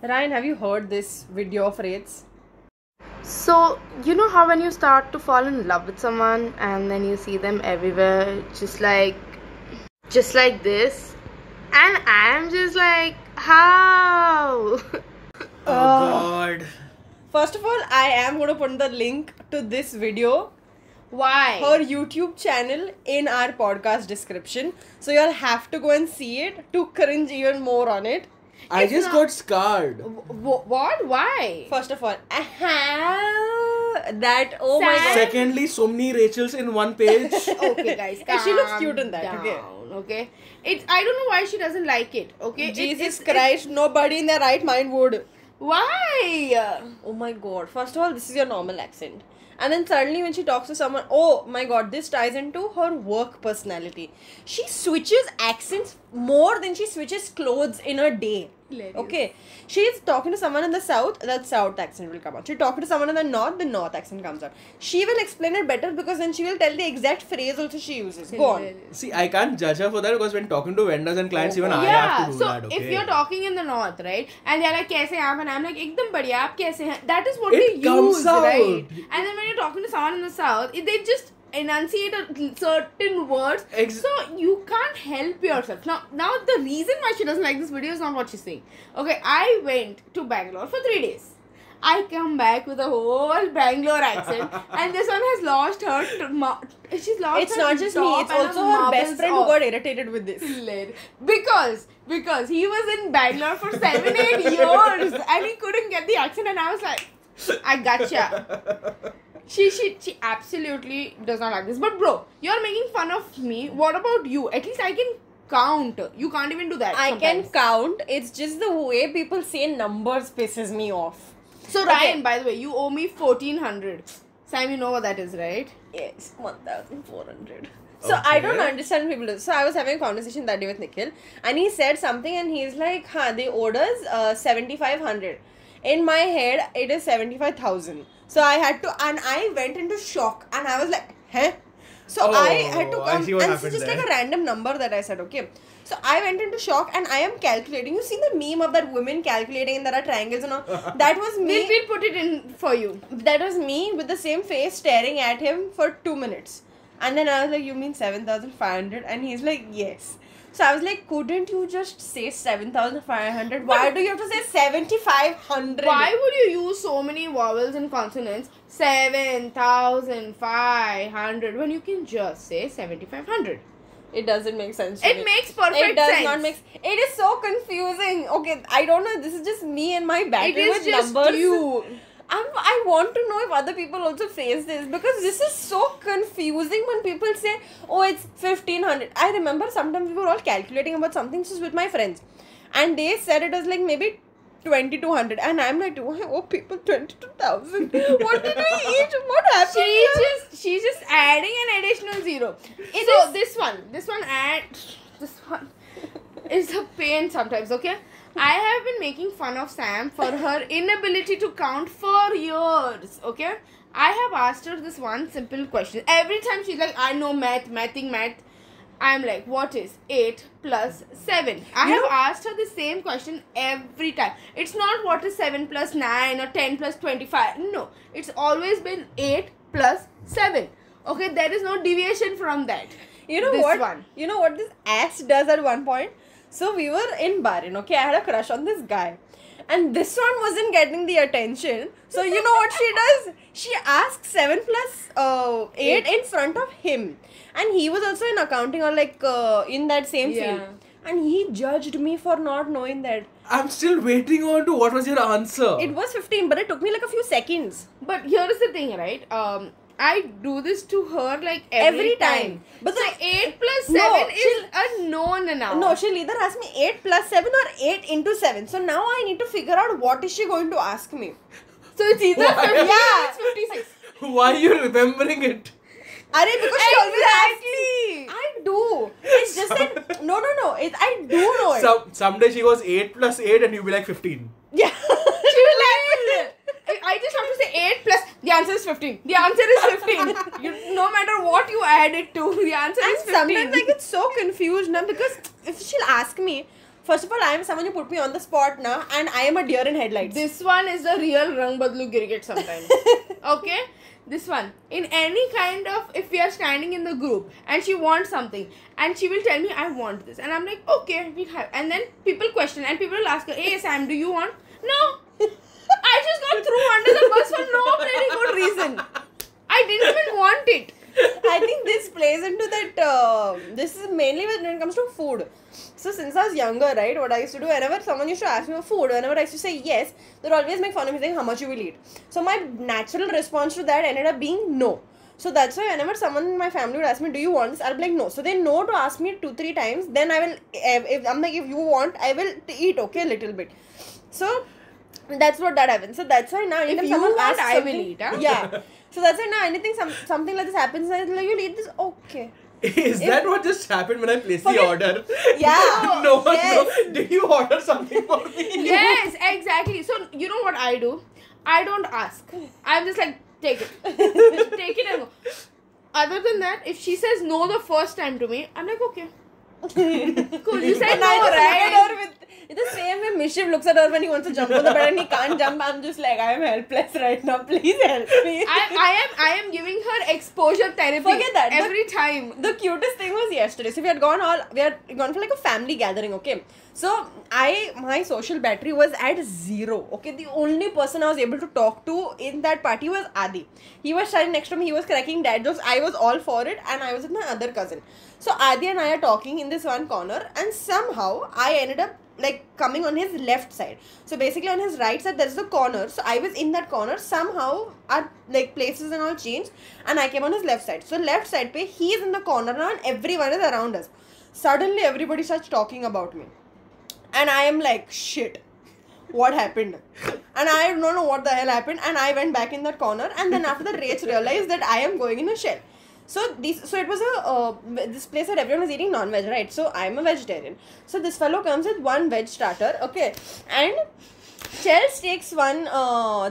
Ryan, have you heard this video of Wraiths? So, you know how when you start to fall in love with someone and then you see them everywhere, just like this, and I'm just like, how? God. First of all, I am going to put the link to this video, Why? her YouTube channel, in our podcast description. So you'll have to go and see it to cringe even more on it. I just got scarred. What? Why? First of all, that, oh my god. Secondly, so many Rachels in one page. Okay, guys, And she looks calm cute in that, down, okay? okay? I don't know why she doesn't like it, okay? Jesus Christ, nobody in their right mind would. Why? Oh my god. First of all, this is your normal accent. And then suddenly when she talks to someone, oh my god, this ties into her work personality. She switches accents more than she switches clothes in a day. Hilarious. Okay. She's talking to someone in the south, that south accent will come out. She's talking to someone in the north accent comes out. She will explain it better because then she will tell the exact phrase also she uses. Go on. See, I can't judge her for that because when talking to vendors and clients, even I Yeah, have to do so that. Okay. if you're talking in the north, right, and they're like, "Kaise aap?" and I'm like, "Ekdam badhiya, aap kaise hain?" That is what It they comes use, out. right? And then when you're talking to someone in the south, they just enunciate certain words, so you can't help yourself. Now the reason why she doesn't like this video is not what she's saying. Okay, I went to Bangalore for 3 days. I come back with a whole Bangalore accent, and this one has lost her. She's lost. It's her not just me, top it's and also her best marbles friend who off. got irritated with this. Because he was in Bangalore for 7-8 years and he couldn't get the accent, and I was like, I gotcha. She absolutely does not like this. But bro, you're making fun of me. What about you? At least I can count. You can't even do that. I sometimes. can count. It's just the way people say numbers pisses me off. So Ryan, by the way, you owe me 1400. Sam, you know what that is, right? Yes, 1,400. So I don't understand people do. So I was having a conversation that day with Nikhil, and he said something, and he's like, they owed us 7,500. In my head, it is 75,000. So I had to, and I went into shock, and I was like, huh? So I had to I come, see what and it's happened just like there. a random number that I said, okay. So I went into shock, and I am calculating. You see the meme of that woman calculating, and there are triangles and all? That was me. We'll put it in for you. That was me with the same face staring at him for 2 minutes. And then I was like, you mean 7,500? And he's like, yes. So I was like, couldn't you just say 7,500? Why do you have to say 7,500? Why would you use so many vowels and consonants? 7,500 when you can just say 7,500. It doesn't make sense to me. It makes perfect sense. It does not make sense. It is so confusing. Okay, I don't know. This is just me and my battle It is with just numbers. you. I want to know if other people also face this because this is so confusing when people say, oh, it's 1,500. I remember sometimes we were all calculating about something just with my friends, and they said it was like maybe 2,200, and I'm like, do I owe people 22,000? What did we eat? What happened? She's just adding an additional zero. This one is a pain sometimes, okay? I have been making fun of Sam for her inability to count for years, okay? I have asked her this one simple question. Every time she's like, I know math. I'm like, what is 8 plus 7? I have asked her the same question every time. It's not what is 7 plus 9 or 10 plus 25. No, it's always been 8 plus 7. Okay, there is no deviation from that. You know This what? one. You know what this ass does at one point? So we were in Bahrain, okay? I had a crush on this guy. And this one wasn't getting the attention. So you know what she does? She asks 7 plus 8 in front of him. And he was also in accounting or like in that same field. And he judged me for not knowing that. I'm still waiting on to what was your answer. It was 15, but it took me like a few seconds. But here is the thing, right? I do this to her like every time. But so 8 plus 7 No, is a known now. No, she'll either ask me 8 plus 7 or 8 into 7. So now I need to figure out what is she going to ask me. So it's either 50 or Yeah. it's 56. Why are you remembering it? Because she always asks. Exactly. I do. It's just that no. I do know it. Someday she was 8 plus 8 and you'll be like 15. Yeah. She was like, I just have to say 8 plus, the answer is 15. The answer is 15. No matter what you add it to, the answer is 15. Sometimes I get so confused now because if she'll ask me, First of all, I am someone you put me on the spot now, and I am a deer in headlights. This one is the real Rang Badlu Girgit sometimes. Okay? This one. In any kind of, if we are standing in the group and she wants something and she will tell me, I want this. And I'm like, okay, we'll have. And then people question and people will ask her, hey Sam, do you want? No. I just got thrown under the bus for no very good reason. I didn't even want it. I think this plays into that. This is mainly when it comes to food. So since I was younger, right, what I used to do, whenever someone used to ask me for food, whenever I used to say yes, they'd always make fun of me saying how much you will eat. So my natural response to that ended up being no. So that's why whenever someone in my family would ask me, do you want this? I'll be like, no. So they know to ask me 2-3 times. Then I will, if I'm like, if you want, I will eat, okay, a little bit. So that's what that happens. So that's why now anytime you someone want, asks I will something- eat, huh? Yeah. So that's why now anything, something like this happens, I'm like, you'll eat this? Okay. Is that what just happened when I placed the Forget- order? Yeah. No one Yes. knows. Did you order something for me? Yes, exactly. So, you know what I do? I don't ask. I'm just like, take it. Take it and go. Other than that, if she says no the first time to me, I'm like, okay. Cool, you said And I no, just look right? at her with the same way Mischief looks at her when he wants to jump on the bed and he can't jump. I'm just like, I am helpless right now. Please help me. I am giving her exposure therapy. Forget that. Every time. The cutest thing was yesterday. So we had gone for like a family gathering, okay? So my social battery was at 0. Okay, the only person I was able to talk to in that party was Adi. He was standing next to me, he was cracking dad jokes. I was all for it, and I was with my other cousin. So Adi and I are talking in this one corner, and somehow I ended up like coming on his left side. So basically on his right side there's the corner. So I was in that corner. Somehow our like places and all changed, and I came on his left side. So left side pe he is in the corner now, and everyone is around us. Suddenly everybody starts talking about me, and I am like, shit, what happened? And I don't know what the hell happened, and I went back in that corner, and then after that Rach realized that I am going in a shell. So it was this place where everyone was eating non-veg, right? So I'm a vegetarian. So this fellow comes with one veg starter, okay, and Chels takes one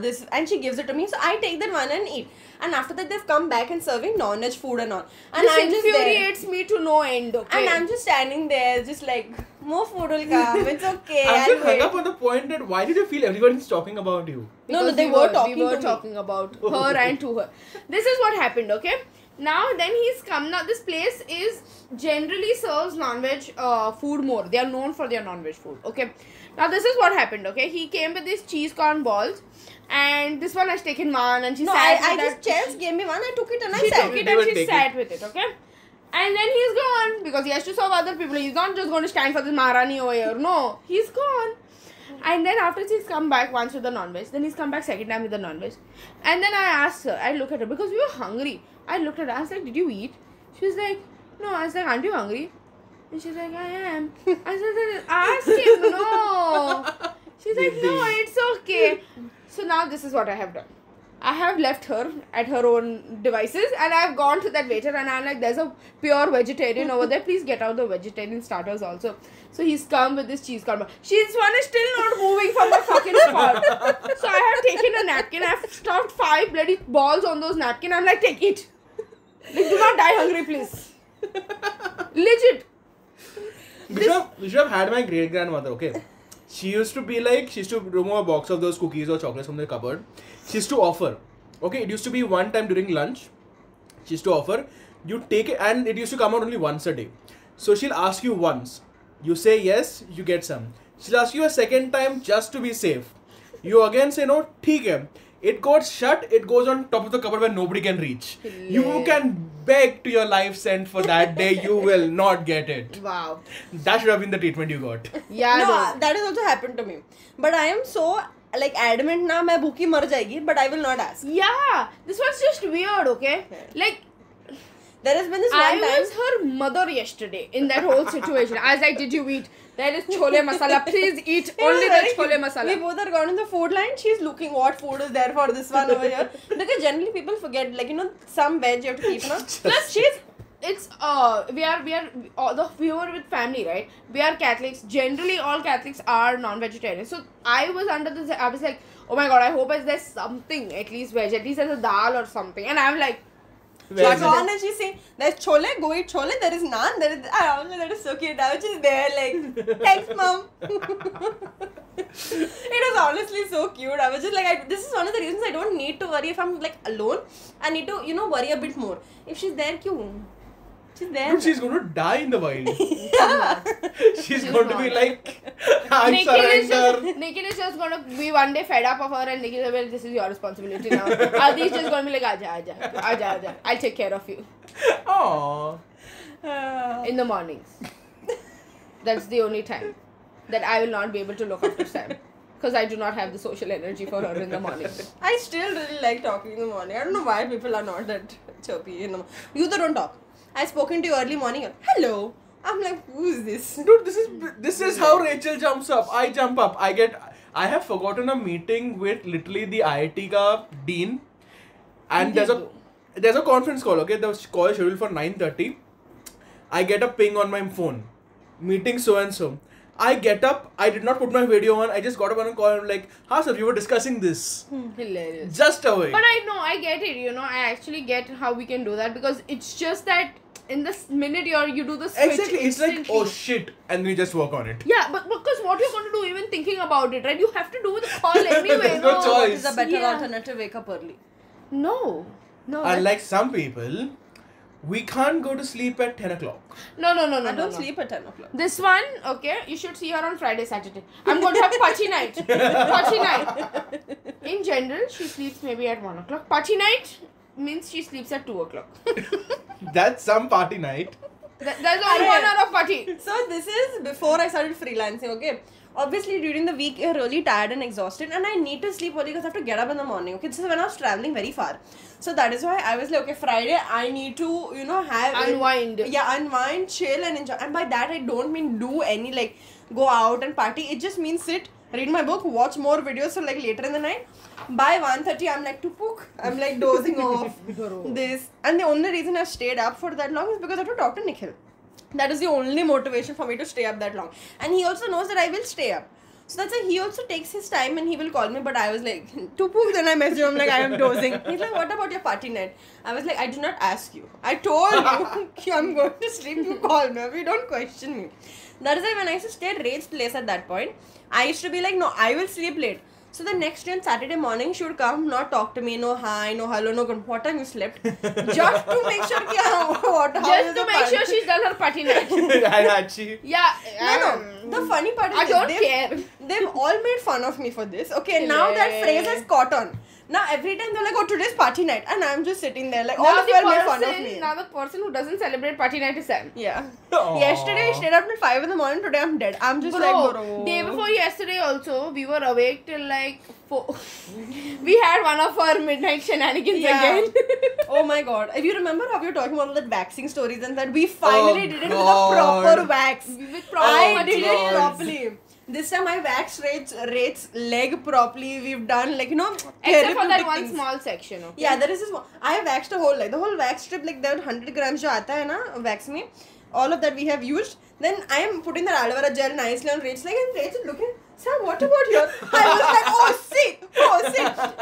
this, and she gives it to me. So I take that one and eat. And after that they've come back and serving non-veg food and all. And This I'm just there. infuriates me to no end, okay? And I'm just standing there, just like, more food will come. It's okay. I'm I'll still hung wait. up on the point that why did you feel everyone's talking about you? No, Because they were talking we were to me. talking about her and to her. This is what happened, okay? Now then he's come. Now this place is generally serves non-veg food more. They are known for their non-veg food, okay? Now this is what happened, okay? He came with these cheese corn balls, and this one has taken one, and she No, sat I with just that. Chels gave me one. I took it and I She sat. took it They and will she take sat with it, okay? And then he's gone because he has to serve other people. He's not just going to stand for this Maharani over here. No, he's gone. And then after he's come back once with the non-veg, then he's come back second time with the non-veg. And then I asked her, I look at her because we were hungry. I looked at her, I was like, did you eat? She was like, no. I was like, aren't you hungry? And she's like, I am. I said, then ask him, no. She's like, no, it's okay. So now this is what I have done. I have left her at her own devices, and I have gone to that waiter and I'm like, there's a pure vegetarian over there. Please get out the vegetarian starters also. So he's come with this cheese corn. She's one is still not moving from the fucking spot. So I have taken a napkin. I've stuffed 5 bloody balls on those napkins. I'm like, take it. Like, do not die hungry, please. Legit. We should have had my great grandmother, okay? She used to remove a box of those cookies or chocolates from the cupboard. She used to offer, okay? It used to be one time during lunch. She used to offer, you take it, and it used to come out only once a day. So she'll ask you once. You say yes, you get some. She'll ask you a second time just to be safe. You again say no, theek hai. It got shut, it goes on top of the cupboard where nobody can reach. You can beg to your life's end for that day, you will not get it. Wow. That should have been the treatment you got. Yeah. No, that has also happened to me. But I am so like adamant na main bhooki mar jayegi, but I will not ask. Yeah. This was just weird, okay? Like, There has been this one I time. was her mother yesterday in that whole situation. I was like, did you eat? There is chole masala. Please eat It was only the very chole cute. We masala. both are gone in the food line. She's looking what food is there for this one over here. Because generally people forget, like, you know, some veg you have to keep, no? Plus, we were with family, right? We are Catholics. Generally, all Catholics are non-vegetarian. So I was I was like, oh my god, I hope there's something at least veg. At least there's a dal or something. And I'm like, Very She's on and she's saying, there's chole, go eat chole, there is naan, there is... I was like, that is so cute. I was just there like, thanks mom. It was honestly so cute. I was just like, this is one of the reasons I don't need to worry if I'm like alone. I need to, worry a bit more. If she's there, kyun? She's there. Dude, she's going to die in the wild. Yeah. She's going to be like, I surrender. Nikhil is just going to be one day fed up of her and Nikhil will be like, this is your responsibility now. Adi is just going to be like, Aja. I'll take care of you. Aww. In the mornings. That's the only time that I will not be able to look after Sam. Because I do not have the social energy for her in the morning. I still really like talking in the morning. I don't know why people are not that chirpy. You don't talk. I've spoken to you early morning. Hello. I'm like, who's this? Dude, this is how Rachel jumps up. I jump up. I have forgotten a meeting with literally the IIT ka dean, and there's a conference call. Okay, the call is scheduled for 9:30. I get a ping on my phone. Meeting so and so. I get up. I did not put my video on. I just got up on a call and I'm like, sir, we were discussing this. Hilarious. Just away. But I get it. I actually get how we can do that because it's just that in this minute you do the switch. Exactly. It's like, instantly. oh shit, and we just work on it. Yeah, but because what you're going to do, even thinking about it, right? You have to do the call anyway. There's no choice. What is a better alternative? Wake up early. No. Unlike some people, we can't go to sleep at 10 o'clock. No. I don't sleep at 10 o'clock. This one, okay, you should see her on Friday, Saturday. I'm going to have Pachi night. Pachi night. In general, she sleeps maybe at 1 o'clock. Pachi night means she sleeps at 2 o'clock. That's some party night. There's only 1 hour of party. So this is before I started freelancing, okay? Obviously during the week you're really tired and exhausted and I need to sleep early because I have to get up in the morning, okay? This is when I was traveling very far. So that is why I was like, okay, Friday I need to, have... Unwind. Unwind, chill and enjoy. And by that I don't mean do any like go out and party. It just means sit, read my book, watch more videos so like later in the night. By 1:30 I'm like tupuk. I'm like dozing off this. And the only reason I stayed up for that long is because I had to talk to Nikhil. That is the only motivation for me to stay up that long. And he also knows that I will stay up. So that's why he also takes his time and he will call me. But I was like, tupuk. Then I messaged him like, I am dozing. He's like, what about your party night? I was like, I did not ask you. I told you I'm going to sleep. You call me. You don't question me. That is why when I used to stay at Ray's place at that point, I used to be like, no, I will sleep late. So the next day on Saturday morning, she would come, not talk to me, no hi, no hello, no good. What time you slept? Just to make sure She's done her party night. Yeah. No. The funny part is I don't care. They've all made fun of me for this. Okay, now that phrase has caught on. Now every time they're like, oh, today's party night. And I'm just sitting there like, all of them made fun of me. Now the person who doesn't celebrate party night is Sam. Yeah. Aww. Yesterday I stayed up till 5 in the morning. Today I'm dead. I'm just like, bro. Day before yesterday also, we were awake till like 4. We had one of our midnight shenanigans again. Oh my god. If you remember how we were talking about all that waxing stories and that we finally did it with a proper wax. With proper I did materials. it properly. This time I waxed Ray's leg properly. We've done like, Except for that therapeutic one things. small section, okay? Yeah, there is this one. I have waxed a whole leg. The whole wax strip, like that 100 grams jo aata hai na, wax me. All of that we have used. Then I am putting that aloe vera gel nicely on Ray's leg and Ray's looking, Sam, what about here? I was like, oh sick.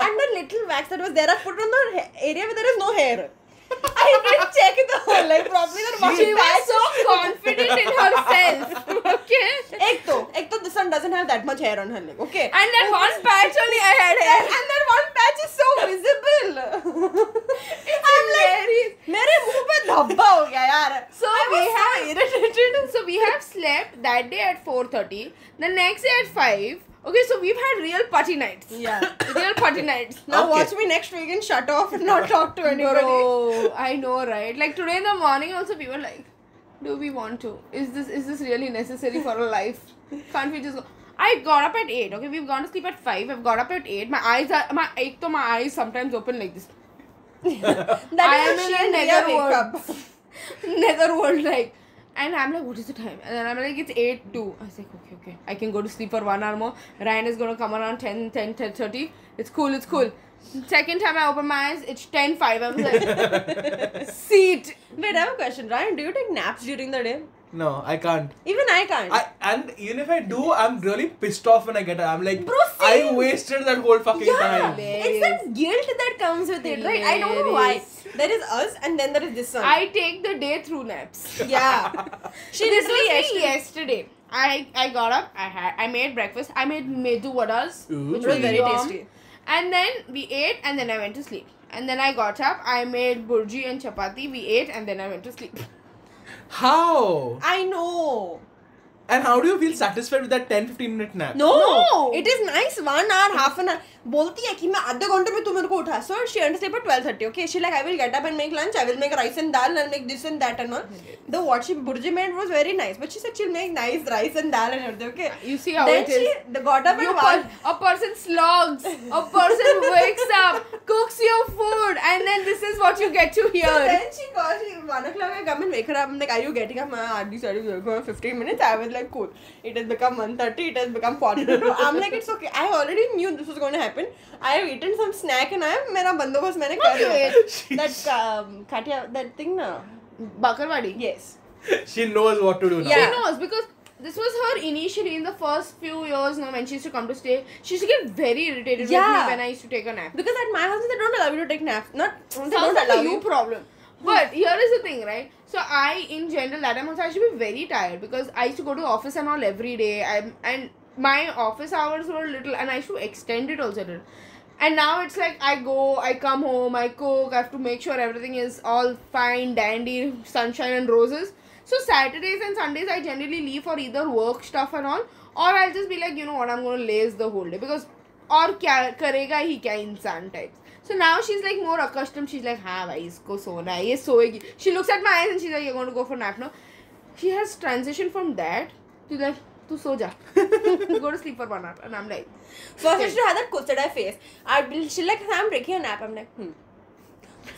And the little wax that was there, I put it on the area where there is no hair. I didn't check the whole leg properly. She was so confident in herself. Okay? Ek to this one doesn't have that much hair on her leg. Okay? And that one patch only I had hair. And that one patch is so visible. I'm like, mere muh pe dhabba ho gaya yaar. So we have slept that day at 4:30. The next day at 5. Okay, so we've had real party nights. Yeah. Real party nights. Now Okay. watch me next week and shut off and not talk to anybody. Bro, I know, right? Like today in the morning also we were like, do we want to? Is this really necessary for our life? Can't we just go? I got up at 8, okay? We've gone to sleep at 5. I've got up at 8. My eyes sometimes open like this. That I is am a in a netherworld. netherworld, like. And I'm like, what is the time? And then I'm like, it's 8:02. I was like, okay. I can go to sleep for 1 hour more. Ryan is going to come around 10:30. It's cool. Second time I open my eyes, it's 10:05. I was like, seat. Wait, I have a question. Ryan, do you take naps during the day? No, I can't. Even I can't. And even if I do, I'm really pissed off when I get up. I'm like, Bro, same. I wasted that whole fucking time. It's that guilt that comes with it, right? I don't know why. There is us, and then there is this one. I take the day through naps. Yeah. She This literally was me yesterday. I got up. I made breakfast. I made medu vadas, Ooh. which It was was very yum. tasty. And then we ate, and then I went to sleep. And then I got up. I made burji and chapati. We ate, and then I went to sleep. How? I know. And how do you feel satisfied with that 10-15 minute nap? No. No. It is nice. 1 hour, half an hour. बोलती है कि मैं आधे घंटे में तू मेरे को उठा. So she understood at 12:30. Okay, she like I will get up and make lunch. I will make rice and dal and make this and that and all. The what she burji made was very nice, but she said she'll make nice rice and dal and everything. Okay. You see how Then it is. she got up You and one. a person slogs, a person wakes up, cooks your food, and then this is what you get to So hear. then she got 1 o'clock. I come and wake her up. I'm like, are you getting up? I decided to go 15 minutes. I was like, cool. It has become 1:30. It has become 42. I'm like, it's okay. I already knew this was going to happen. I have eaten some snack and I have मेरा बंदोबस्त मैंने कर लिया. That that thing ना. Bakarwadi. Yes. She knows what to do now. She Yeah. knows because this was her initially in the first few years. Now when she used to come to stay, she used to get very irritated with Yeah. me when I used to take a nap. Because at my house they don't allow you to take naps. Not they Sounds don't like allow a you you. problem. But here is the thing, right? So I, in general, that time also I used to be very tired because I used to go to office and all every day. And my office hours were little, and I used to extend it also a little. And now it's like I go, I come home, I cook, I have to make sure everything is all fine, dandy, sunshine and roses. So Saturdays and Sundays I generally leave for either work stuff and all, or I'll just be like, you know what, I'm going to laze the whole day because और क्या करेगा ही क्या इंसान types. So now she's like more accustomed. She's like, हाँ भाई इसको सोना है, ये सोएगी. She looks at my eyes and she's like, you're going to go for nap now. She has transitioned from that to like, तू सो जा. Go to sleep for 1 hour. And I'm like, First I used to have that custard face. She like I'm taking a nap. I'm like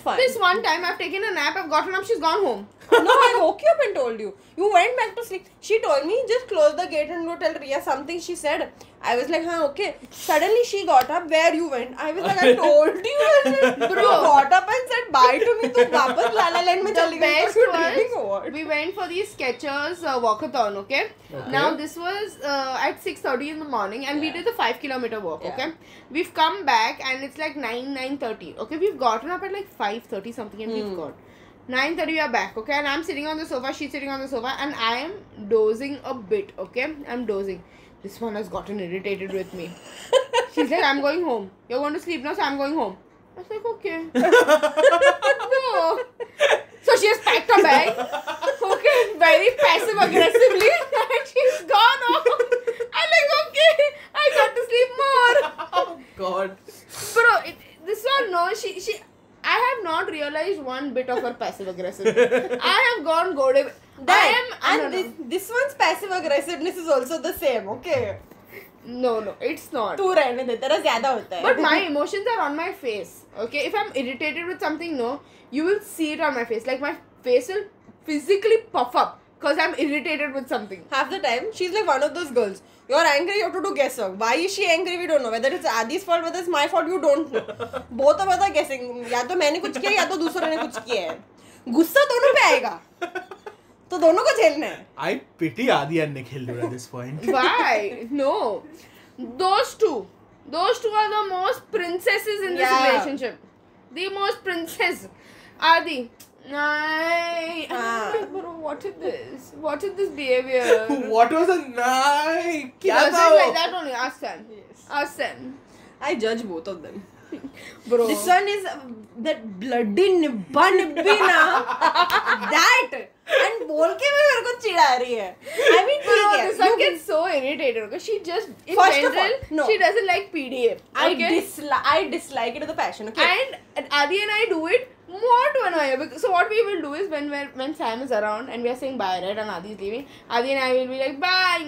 fine. this one time I've taken a nap, I've gotten up, she's gone home. No, I woke you up and told you. You went back to sleep. She told me just close the gate and go tell Riya something. She said. I was like, huh, okay. Suddenly she got up. Where you went? I was like, I told you. And then Bro. you got up and said bye to me. तू वापस La La Land में The चली गई. best You were dreaming or was what? we went for these Skechers walkathon, okay? Now this was at 6:30 in the morning and we did the 5-kilometer walk, Yeah. okay? We've come back and it's like 9:30, okay? We've gotten up at like 5:30 something and we've got 9:30 we are back, okay? And I'm sitting on the sofa, she's sitting on the sofa and I am dozing a bit, okay? I'm dozing. This one has gotten irritated with me. She's like, I'm going home. You're going to sleep now, so I'm going home. I was like, okay. No. So she has packed her bag, okay, very passive aggressively, and she's gone home. I'm like, okay, I got to sleep more. Oh God. Bro, this one, no, I have not realized one bit of her passive aggressiveness. I have gone goaded. This one's passive aggressiveness is also the same, okay? No, it's not. तू रहने दे तेरा ज़्यादा होता है. But my emotions are on my face. Okay, if I'm irritated with something, no, you will see it on my face. Like my face will physically puff up because I'm irritated with something. Half the time, she's like one of those girls. You're angry, you have to do guesswork. Why is she angry? We don't know. Whether it's Adi's fault, whether it's my fault, you don't know. Both of us are guessing. या तो मैंने कुछ किया या तो दूसरे ने कुछ किया है. गुस्सा दोनों पे आएगा. तो दोनों को झेलना है. I pity Adi and Nikhil dude at this point. Why? No. Those two are the most princesses in this Yeah. relationship. The most princess. Adi. Nah. Bro, what is this? What is this behavior? What was a night? He क्या does था it वो? like that only. Ask them. Yes. Ask them. I judge both of them. Bro. This one is that bloody nibba nibbi na. That. And बोल के भी मेरे को चिढ़ा रही है. I mean, Bro, ठीक है. this one gets so irritated because she just, in First of general, all, no. she doesn't like PDA. I Okay? dislike it with a passion. Okay. And Adi and I do it more to annoy her. So what we will do is when Sam is around and we are saying bye, right, and Adi is leaving, Adi and I will be like bye,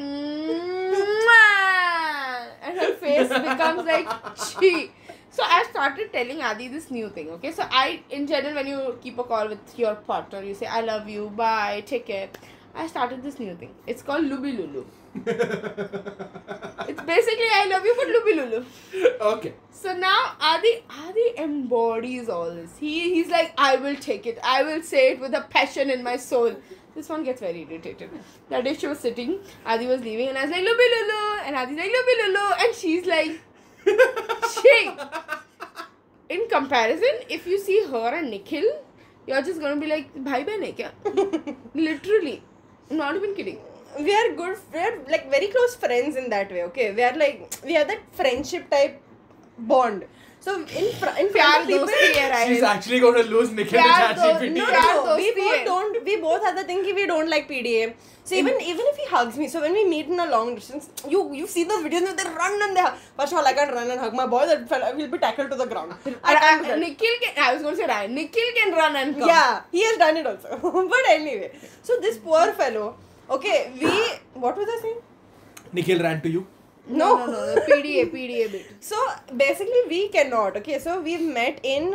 and her face becomes like chi. So I started telling Adi this new thing. Okay, so in general, when you keep a call with your partner, you say I love you, bye, take care. I started this new thing. It's called Lubi Lulu. It's basically I love you, but Lubi Lulu. Okay. So now Adi embodies all this. He's like, I will take it. I will say it with a passion in my soul. This one gets very irritated. That day she was sitting, Adi was leaving, and I was like, Lubi Lulu. And Adi's like, Lubi Lulu. And she's like, shake. in comparison, if you see her and Nikhil, you're just gonna be like, bhai behin hai kya? Literally. I'm not even kidding. We are good, we are like very close friends in that way, okay? We are like, we have that friendship type bond. So in front of Pyar people, dosti hai, Ryan. She's actually going to lose Nikhil to Pyar ChatGPT. no, Pyar we dosti both hai. don't. We both have the thing that we don't like PDA. So even if he hugs me, so when we meet in a long distance, you see those videos where they run and they hug. First of all, I can't run and hug my boy. That fella will be tackled to the ground. I can't do that. I was going to say Ryan. Nikhil can run and come. Yeah, he has done it also. But anyway, so this poor fellow. Okay, what was I saying? Nikhil ran to you. No. PDA bit. So basically we cannot, okay, so we've met in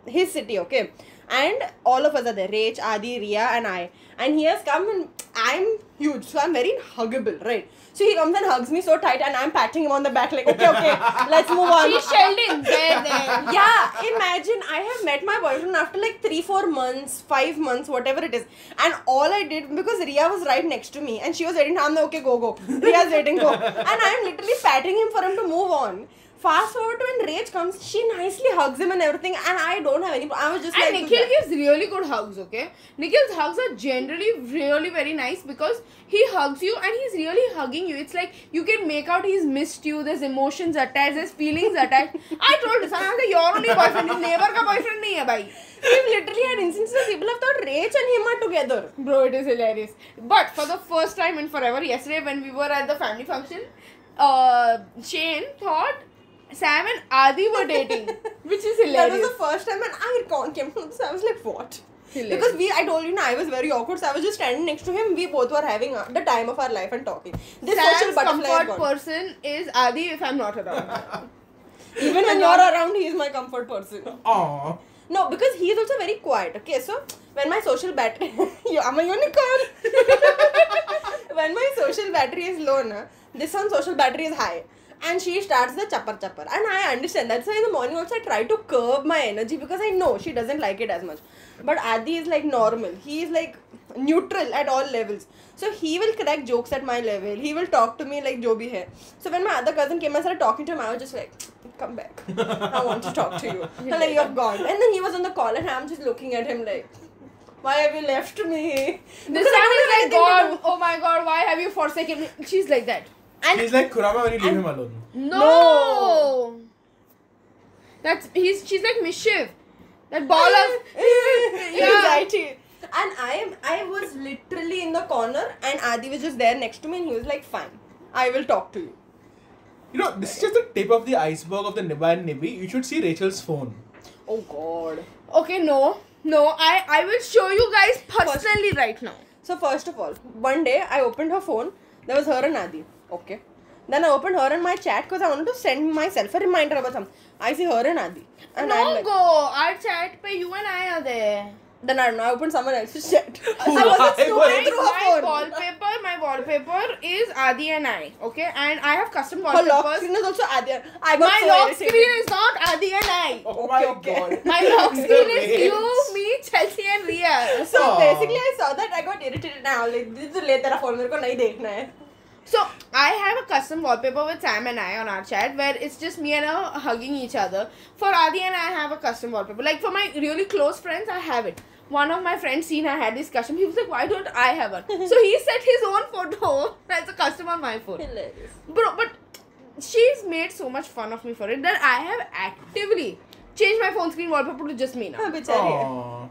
his city, okay, and all of us are there, Rach, Adi, Ria and I, and he has come and I'm huge, so I'm very huggable, right? So he comes and hugs me so tight and I'm patting him on the back like, okay, let's move on. She's Sheldon. There. Yeah, imagine I have met my boyfriend after like 3-4 months, 5 months, whatever it is. And all I did, because Ria was right next to me and she was waiting, I'm like, okay, go. Ria's waiting, go. And I'm literally patting him for him to move on. Fast forward to when Rach comes, she nicely hugs him and everything, and I don't have any. I was just And like. Nikhil gives really good hugs, okay? Nikhil's hugs are generally really very nice because he hugs you and he's really hugging you. It's like you can make out he's missed you, there's emotions attached, there's feelings attached. I told this, I was like, your only boyfriend, his neighbor ka boyfriend nahi hai, bhai. We've literally had instances where people have thought Rach and him are together. Bro, it is hilarious. But for the first time in forever, yesterday when we were at the family function, Shane thought Sam and Adi were dating, which is hilarious. That was the first time, and I came from this. I was like, what? Hilarious. Because I told you, I was very awkward, so I was just standing next to him. We both were having the time of our life and talking. This social Sam's butterfly is comfort gone. person is Adi if I'm not around. Even when you're around, he is my comfort person. Aww. No, because he is also very quiet. Okay, so when my social battery, I'm a unicorn. When my social battery is low, this one's social battery is high. And she starts the chapper. And I understand. That's why in the morning also I try to curb my energy because I know she doesn't like it as much. But Adi is like normal. He is like neutral at all levels. So he will crack jokes at my level. He will talk to me like jo bhi hai. So when my other cousin came and started talking to him, I was just like, come back. I want to talk to you. And like, you're gone. And then he was on the call and I'm just looking at him like, why have you left me? This time is like, God, oh my God, why have you forsaken me? She's like that. And He's like Kurama when you leave him alone. No. She's like mischief. That ball of anxiety. And I was literally in the corner and Adi was just there next to me and he was like, fine, I will talk to you. You know, this is just the tip of the iceberg of the Nibba and Nibby. You should see Rachel's phone. Oh God. Okay, no, I will show you guys personally right now. So first of all, one day I opened her phone. There was her and Adi. Okay. Then I opened her and my chat because I wanted to send myself a reminder about something. I see her and Adi. And No I'm like, go. Our chat pe you and I are there. then I don't know, I opened someone else's chat. I Why? wasn't scrolling through her phone. My wallpaper is Adi and I. Okay, and I have custom Her lock wallpapers. screen is also Adi. I got My so lock irritated. screen is not Adi and I. Oh my Okay. God. My lock screen is Wait. you, me, Chelsea and Ria. So Aw. basically I saw that I got irritated now. Like, this is ले तेरा phone मेरे को नहीं देखना है. So, I have a custom wallpaper with Sam and I on our chat where it's just me and her hugging each other. For Adi and I have a custom wallpaper. Like, for my really close friends, I have it. One of my friends, Sina, had this custom. He was like, why don't I have one? So, he set his own photo as a custom on my phone. Hilarious. Bro, but she's made so much fun of me for it that I have actively changed my phone screen wallpaper to just me now. हाँ बेचारी है. Aww.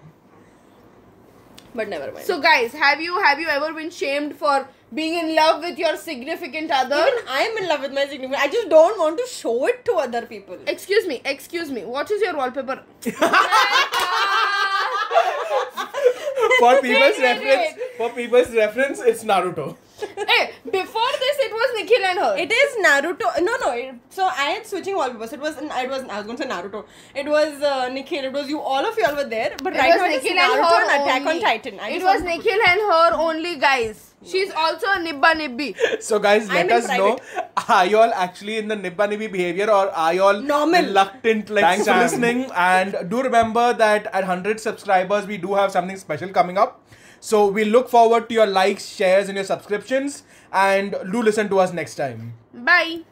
But never mind. So, guys, have you ever been shamed for being in love with your significant other? Even I am in love with my significant. I just don't want to show it to other people. Excuse me. What is your wallpaper? For people's Wait. reference, it's Naruto. Hey, before this it was Nikhil and her. It is Naruto. No. So I had switching wallpapers. It was. I was going to say Naruto. It was Nikhil. It was you. All of you all were there. But right now it is Naruto and Attack on Titan. It was Nikhil and her only, guys. She's also a Nibba Nibbi. So guys, I'm let in us know, private. are you all actually in the Nibba Nibbi behavior or are you all Normal. reluctant like Thanks Sam. for listening, and do remember that at 100 subscribers we do have something special coming up. So we look forward to your likes, shares and your subscriptions, and do listen to us next time. Bye.